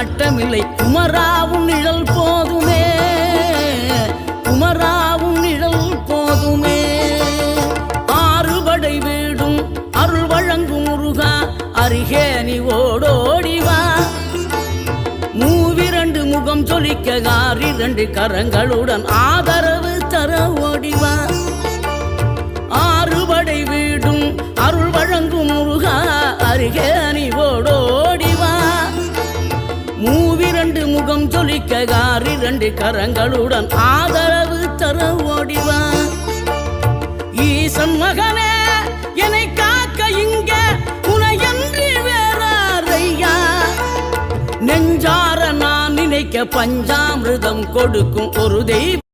நாட்டமில்லை. குமராவும் நிழல் போதுமே, குமராவும் நிழல் போதுமே. ஆறுபடை வீடும் அருள் வழங்கும் முருகா, அருகே நீ ஓடோடிவா. மூவிரண்டு முகம் சொலிக்க 2 கரங்களுடன் ஆதரவு தர ஓடிவா. ஆறுபடை வீடும் அருள் வழங்கும் முருகா, அருகே நீ ஓடோடிவா. மூவிரண்டு முகம் சொலிக்க 2 கரங்களுடன் ஆதரவு தர ஓடிவா. ஈசன் மகனே என்னை காக்க இங்க உனையன்றி வேறாரையா. நெஞ்சார நான் நினைக்க பஞ்சாமிர்தம் கொடுக்கும் ஒரு தெய்வம்.